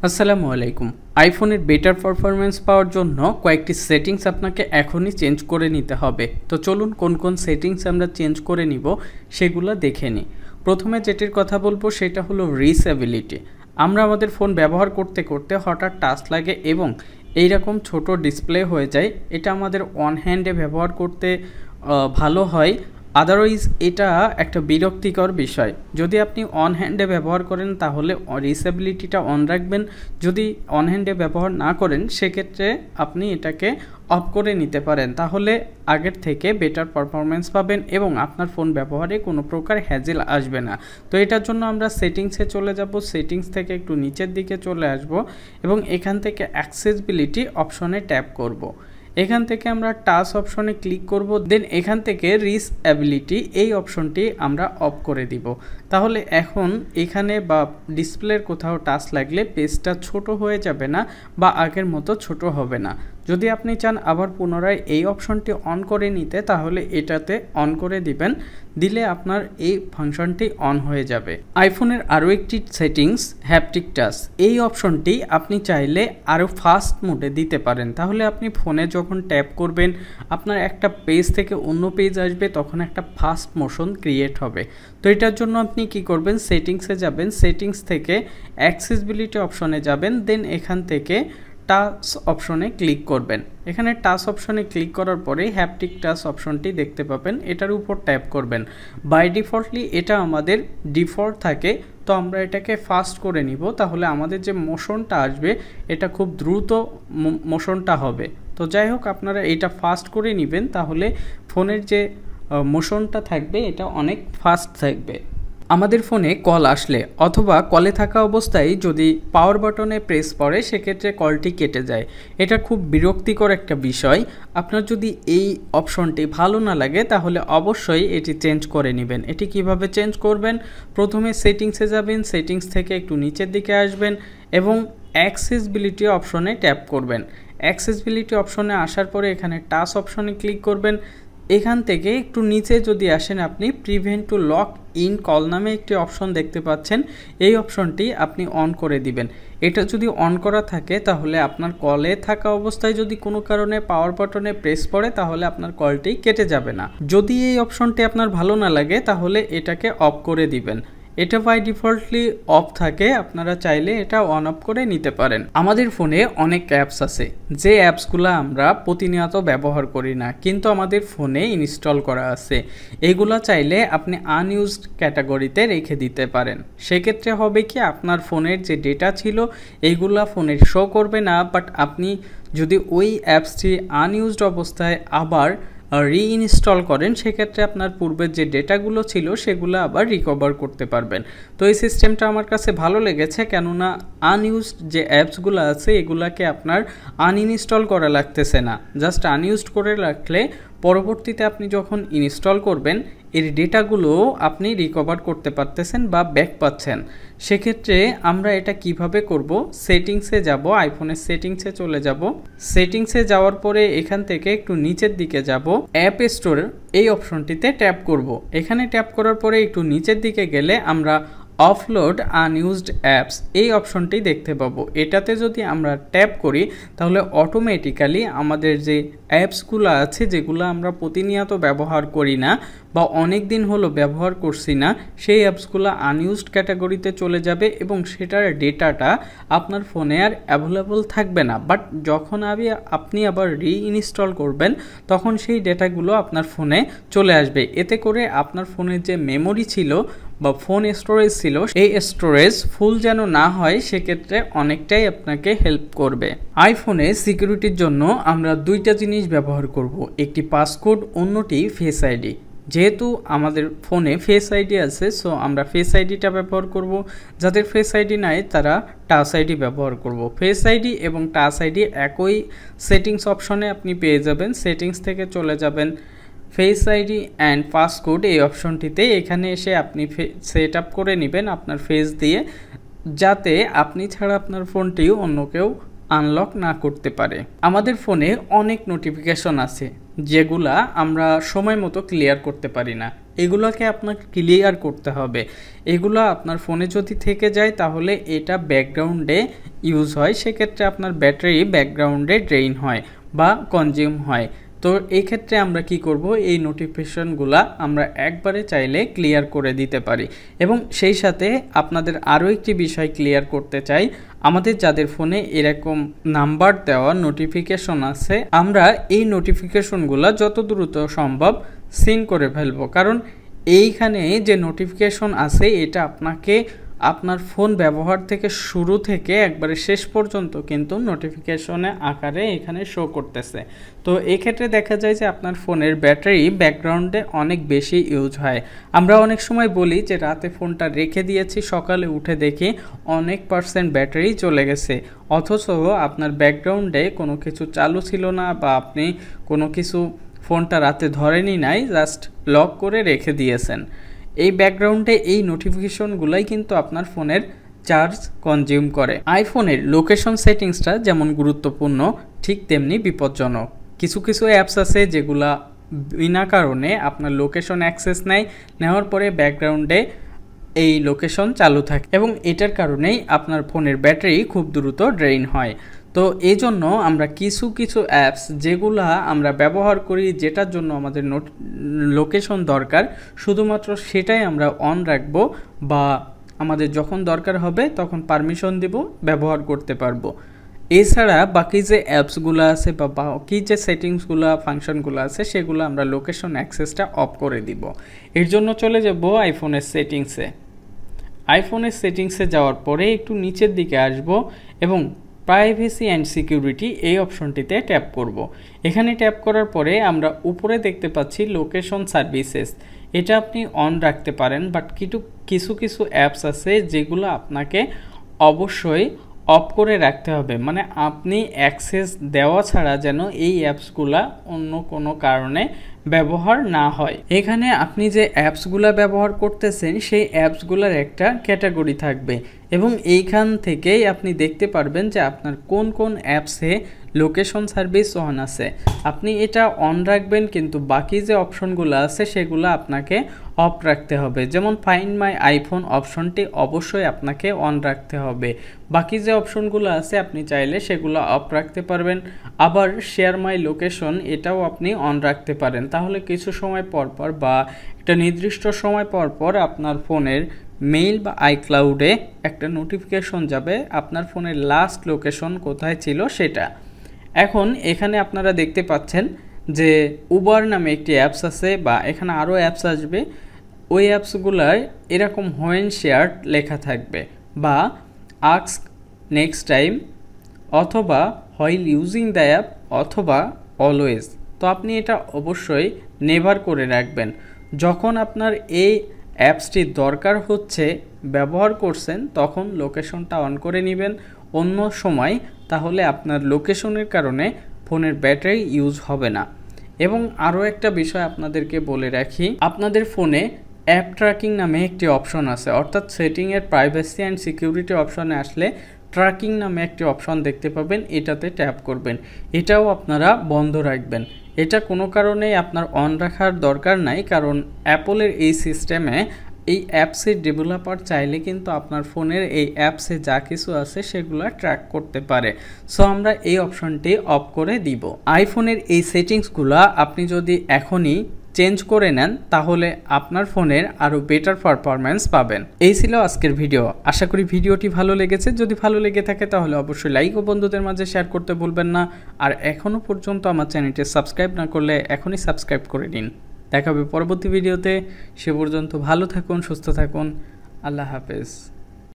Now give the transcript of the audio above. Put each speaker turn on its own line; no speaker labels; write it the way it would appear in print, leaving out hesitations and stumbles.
আসসালামু আলাইকুম। আইফোনের বেটার পারফরম্যান্স পাওয়ার জন্য কয়েকটি সেটিংস আপনাকে এখনই চেঞ্জ করে নিতে হবে। তো চলুন কোন কোন সেটিংস আমরা চেঞ্জ করে নিব সেগুলো দেখে নিই। প্রথমে যেটির কথা বলবো সেটা হলো রিসেবিলিটি। আমরা আমাদের ফোন ব্যবহার করতে করতে হঠাৎ টাচ লাগে এবং এইরকম ছোট ডিসপ্লে হয়ে যায়। এটা আমাদের অন হ্যান্ডে ব্যবহার করতে ভালো হয়, আদারওয়াইজ এটা একটা বিরক্তিকর বিষয়। যদি আপনি অন হ্যান্ডে ব্যবহার করেন তাহলে রিসেবিলিটিটা অন রাখবেন, যদি অন হ্যান্ডে ব্যবহার না করেন সেক্ষেত্রে আপনি এটাকে অফ করে নিতে পারেন, তাহলে আগের থেকে বেটার পারফরমেন্স পাবেন এবং আপনার ফোন ব্যবহারে কোনো প্রকার হ্যাজেল আসবে না। তো এটার জন্য আমরা সেটিংসে চলে যাব, সেটিংস থেকে একটু নিচের দিকে চলে আসব এবং এখান থেকে অ্যাক্সেসিবিলিটি অপশনে ট্যাপ করব। এখান থেকে আমরা টাচ অপশনে ক্লিক করব, দেন এখান থেকে রিসেবিলিটি এই অপশনটি আমরা অফ করে দিব। তাহলে এখন এখানে বা ডিসপ্লের কোথাও টাচ লাগলে পেজটা ছোট হয়ে যাবে না বা আগের মতো ছোট হবে না। যদি আপনি চান আবার পুনরায় এই অপশনটি অন করে নিতে তাহলে এটাতে অন করে দিবেন, দিলে আপনার এই ফাংশনটি অন হয়ে যাবে। আইফোনের আরও একটি সেটিংস হ্যাপটিক টাচ, এই অপশনটি আপনি চাইলে আরও ফাস্ট মোডে দিতে পারেন। তাহলে আপনি ফোনে যখন ট্যাপ করবেন আপনার একটা পেজ থেকে অন্য পেজ আসবে, তখন একটা ফাস্ট মোশন ক্রিয়েট হবে। তো এটার জন্য আপনি কি করবেন, সেটিংসে যাবেন, সেটিংস থেকে অ্যাক্সেসিবিলিটি অপশনে যাবেন, দেন এখান থেকে টাচ অপশনে ক্লিক করবেন। এখানে টাচ অপশনে ক্লিক করার পরে হ্যাপটিক টাচ অপশনটি দেখতে পাবেন, এটার উপর ট্যাপ করবেন। বাই ডিফল্টলি এটা আমাদের ডিফল্ট থাকে, তো আমরা এটাকে ফাস্ট করে নিব, তাহলে আমাদের যে মোশনটা আসবে এটা খুব দ্রুত মোশনটা হবে। তো যাই হোক, আপনারা এটা ফাস্ট করে নেবেন, তাহলে ফোনের যে মোশনটা থাকবে এটা অনেক ফাস্ট থাকবে। আমাদের ফোনে কল আসলে অথবা কলে থাকা অবস্থায় যদি পাওয়ার বাটনে প্রেস পড়ে সেক্ষেত্রে কলটি কেটে যায়, এটা খুব বিরক্তিকর একটা বিষয়। আপনার যদি এই অপশনটি ভালো না লাগে তাহলে অবশ্যই এটি চেঞ্জ করে নেবেন। এটি কিভাবে চেঞ্জ করবেন, প্রথমে সেটিংসে যাবেন, সেটিংস থেকে একটু নিচের দিকে আসবেন এবং অ্যাক্সেসিবিলিটি অপশনে ট্যাপ করবেন। অ্যাক্সেসিবিলিটি অপশনে আসার পরে এখানে টাচ অপশনে ক্লিক করবেন। এখান থেকে একটু নিচে যদি আসেন আপনি prevent to lock in call নামে একটি অপশন দেখতে পাচ্ছেন, এই অপশনটি আপনি অন করে দিবেন। এটা যদি অন করা থাকে তাহলে আপনার কলে থাকা অবস্থায় যদি কোনো কারণে পাওয়ার বাটনে প্রেস পড়ে তাহলে আপনার কলটি কেটে যাবে না। যদি এই অপশনটি আপনার ভালো না লাগে তাহলে এটাকে অফ করে দিবেন। এটা বাই ডিফল্টলি অফ থাকে, আপনারা চাইলে এটা অন অফ করে নিতে পারেন। আমাদের ফোনে অনেক অ্যাপস আছে যে অ্যাপসগুলো আমরা প্রতিনিয়ত ব্যবহার করি না কিন্তু আমাদের ফোনে ইনস্টল করা আছে, এগুলো চাইলে আপনি আনইউজড ক্যাটাগরিতে রেখে দিতে পারেন। সেক্ষেত্রে হবে কি, আপনার ফোনের যে ডেটা ছিল এইগুলা ফোনে শো করবে না, বাট আপনি যদি ওই অ্যাপসটি আনইউজড অবস্থায় আবার রিইনস্টল করেন সেক্ষেত্রে আপনার পূর্বের যে ডেটাগুলো ছিল সেগুলো আবার রিকভার করতে পারবেন। তো এই সিস্টেমটা আমার কাছে ভালো লেগেছে, কেননা আনইউজড যে অ্যাপসগুলো আছে এগুলাকে আপনার আনইনস্টল করা লাগতেছে না, জাস্ট আনইউজড করে রাখলে পরবর্তীতে আপনি যখন ইনস্টল করবেন এর ডেটাগুলো আপনি রিকভার করতে পারতেছেন বা ব্যাক পাচ্ছেন। সেক্ষেত্রে আমরা এটা কিভাবে করব, সেটিংসে যাব, আইফোনের সেটিংসে চলে যাব, সেটিংসে যাওয়ার পরে এখান থেকে একটু নিচের দিকে যাব, অ্যাপ স্টোর এই অপশনটিতে ট্যাপ করব। এখানে ট্যাপ করার পরে একটু নিচের দিকে গেলে আমরা অফলোড আনইউজড অ্যাপস এই অপশনটি দেখতে পাবো। এটাতে যদি আমরা ট্যাপ করি তাহলে অটোমেটিক্যালি আমাদের যে অ্যাপসগুলো আছে যেগুলো আমরা প্রতিনিয়ত ব্যবহার করি না বা অনেক দিন হলো ব্যবহার করছি না সেই অ্যাপসগুলো আনইউজড ক্যাটাগরিতে চলে যাবে এবং সেটার ডেটাটা আপনার ফোনে আর অ্যাভেলেবল থাকবে না। বাট যখন আপনি আবার রিইনস্টল করবেন তখন সেই ডেটাগুলো আপনার ফোনে চলে আসবে। এতে করে আপনার ফোনের যে মেমোরি ছিল বা ফোন স্টোরেজ ছিল এই স্টোরেজ ফুল যেন না হয়, সেক্ষেত্রে অনেকটাই আপনাকে হেল্প করবে। আইফোনে সিকিউরিটির জন্য আমরা দুইটা জিনিস ব্যবহার করব, একটি পাসকোড, অন্যটি ফেস আইডি। যেহেতু আমাদের ফোনে ফেস আইডি আছে সো আমরা ফেস আইডিটা ব্যবহার করব, যাদের ফেস আইডি নাই তারা টাচ আইডি ব্যবহার করব। ফেস আইডি এবং টাচ আইডি একই সেটিংস অপশনে আপনি পেয়ে যাবেন। সেটিংস থেকে চলে যাবেন ফেস আইডি অ্যান্ড পাসকোড এই অপশনটিতে, এখানে এসে আপনি সেট আপ করে নেবেন আপনার ফেস দিয়ে, যাতে আপনি ছাড়া আপনার ফোনটি অন্য কেউ আনলক না করতে পারে। আমাদের ফোনে অনেক নোটিফিকেশন আছে যেগুলা আমরা সময় মতো ক্লিয়ার করতে পারি না, এগুলোকে আপনাকে ক্লিয়ার করতে হবে। এগুলো আপনার ফোনে যদি থেকে যায় তাহলে এটা ব্যাকগ্রাউন্ডে ইউজ হয়, সেক্ষেত্রে আপনার ব্যাটারি ব্যাকগ্রাউন্ডে ড্রেইন হয় বা কনজিউম হয়। তো এই ক্ষেত্রে আমরা কি করব, এই নোটিফিকেশনগুলো আমরা একবারে চাইলে ক্লিয়ার করে দিতে পারি। এবং সেই সাথে আপনাদের আরও একটি বিষয় ক্লিয়ার করতে চাই, আমাদের যাদের ফোনে এরকম নাম্বার দেওয়া নোটিফিকেশন আছে, আমরা এই নোটিফিকেশনগুলো যত দ্রুত সম্ভব সিন করে ফেলবো। কারণ এইখানে যে নোটিফিকেশন আছে এটা আপনাকে আপনার ফোন ব্যবহার থেকে শুরু থেকে একবারে শেষ পর্যন্ত কিন্তু নোটিফিকেশনে আকারে এখানে শো করতেছে। তো এক্ষেত্রে দেখা যায় যে আপনার ফোনের ব্যাটারি ব্যাকগ্রাউন্ডে অনেক বেশি ইউজ হয়। আমরা অনেক সময় বলি যে রাতে ফোনটা রেখে দিয়েছি, সকালে উঠে দেখি অনেক % ব্যাটারি চলে গেছে, অথচ আপনার ব্যাকগ্রাউন্ডে কোনো কিছু চালু ছিল না বা আপনি কোনো কিছু ফোনটা রাতে ধরেনি নাই, জাস্ট লক করে রেখে দিয়েছেন। এই ব্যাকগ্রাউন্ডে এই নোটিফিকেশনগুলাই কিন্তু আপনার ফোনের চার্জ কনজিউম করে। আইফোনের লোকেশন সেটিংসটা যেমন গুরুত্বপূর্ণ ঠিক তেমনি বিপজ্জনক। কিছু কিছু অ্যাপস আছে যেগুলা বিনা কারণে আপনার লোকেশন অ্যাক্সেস নেওয়ার পরে ব্যাকগ্রাউন্ডে এই লোকেশন চালু থাকে এবং এটার কারণেই আপনার ফোনের ব্যাটারি খুব দ্রুত ড্রেইন হয়। তো এই জন্য আমরা কিছু কিছু অ্যাপস যেগুলা আমরা ব্যবহার করি, যেটার জন্য আমাদের লোকেশন দরকার, শুধুমাত্র সেটাই আমরা অন রাখবো বা আমাদের যখন দরকার হবে তখন পারমিশন দিব, ব্যবহার করতে পারবো। এছাড়া বাকি যে অ্যাপসগুলো আছে বা বাকি যে সেটিংসগুলো ফাংশনগুলো আছে সেগুলো আমরা লোকেশন অ্যাক্সেসটা অফ করে দিব। এর জন্য চলে যাব আইফোনের সেটিংসে। আইফোনের সেটিংসে যাওয়ার পরে একটু নিচের দিকে আসব এবং প্রাইভেসি অ্যান্ড সিকিউরিটি এই অপশনটিতে ট্যাপ করব। এখানে ট্যাপ করার পরে আমরা উপরে দেখতে পাচ্ছি লোকেশন সার্ভিসেস, এটা আপনি অন রাখতে পারেন, বাট কিছু কিছু অ্যাপস আছে যেগুলো আপনাকে অবশ্যই অফ করে রাখতে হবে। মানে আপনি অ্যাক্সেস দেওয়া ছাড়া যেন এই অ্যাপসগুলা অন্য কোনো কারণে ব্যবহার না হয়। এখানে আপনি যে অ্যাপসগুলা ব্যবহার করতেছেন সেই অ্যাপসগুলার একটা ক্যাটাগরি থাকবে এবং এইখান থেকেই আপনি দেখতে পারবেন যে আপনার কোন কোন অ্যাপসে লোকেশন সার্ভিস অন আছে। আপনি এটা অন রাখবেন, কিন্তু বাকি যে অপশনগুলো আছে সেগুলো আপনাকে অফ রাখতে হবে। যেমন ফাইন্ড মাই আইফোন অপশনটি অবশ্যই আপনাকে অন রাখতে হবে। বাকি যে অপশনগুলো আছে আপনি চাইলে সেগুলো অফ রাখতে পারবেন। আবার শেয়ার মাই লোকেশন এটাও আপনি অন রাখতে পারেন, তাহলে কিছু সময় পর পর বা একটা নির্দিষ্ট সময় পর পর আপনার ফোনের মেইল বা আইক্লাউডে একটা নোটিফিকেশন যাবে আপনার ফোনের লাস্ট লোকেশন কোথায় ছিল সেটা। এখন এখানে আপনারা দেখতে পাচ্ছেন যে উবার নামে একটি অ্যাপস আছে বা এখানে আরও অ্যাপস আসবে, ওই অ্যাপসগুলার এরকম হোয়েন শেয়ার লেখা থাকবে বা আস্ক নেক্সট টাইম অথবা হোয়াইল ইউজিং দ্য অ্যাপ অথবা অলওয়েজ। তো আপনি এটা অবশ্যই নেভার করে রাখবেন। যখন আপনার এই অ্যাপসটি দরকার হচ্ছে, ব্যবহার করছেন, তখন লোকেশনটা অন করে নেবেন। অন্য সময় তাহলে আপনার লোকেশনের কারণে ফোনের ব্যাটারি ইউজ হবে না। এবং আরও একটা বিষয় আপনাদেরকে বলে রাখি, আপনাদের ফোনে অ্যাপ ট্র্যাকিং নামে একটি অপশন আছে, অর্থাৎ সেটিংয়ের প্রাইভেসি অ্যান্ড সিকিউরিটি অপশনে আসলে ট্র্যাকিং নামে একটি অপশন দেখতে পাবেন, এটাতে ট্যাপ করবেন। এটাও আপনারা বন্ধ রাখবেন। এটা কোনো কারণেই আপনার অন রাখার দরকার নাই, কারণ অ্যাপলের এই সিস্টেমে এই অ্যাপসের ডেভেলপার চাইলে কিন্তু আপনার ফোনের এই অ্যাপসে যা কিছু আছে সেগুলো ট্র্যাক করতে পারে। সো আমরা এই অপশনটি অফ করে দিব। আইফোনের এই সেটিংসগুলো আপনি যদি এখনই চেঞ্জ করে নেন তাহলে আপনার ফোনের আরও বেটার পারফরম্যান্স পাবেন। এই ছিল আজকের ভিডিও। আশা করি ভিডিওটি ভালো লেগেছে। যদি ভালো লেগে থাকে তাহলে অবশ্যই লাইক ও বন্ধুদের মাঝে শেয়ার করতে ভুলবেন না। আর এখনও পর্যন্ত আমার চ্যানেলটি সাবস্ক্রাইব না করলে এখনই সাবস্ক্রাইব করে নিন। দেখা হবে পরবর্তী ভিডিওতে। সে পর্যন্ত ভালো থাকুন, সুস্থ থাকুন। আল্লাহ হাফেজ।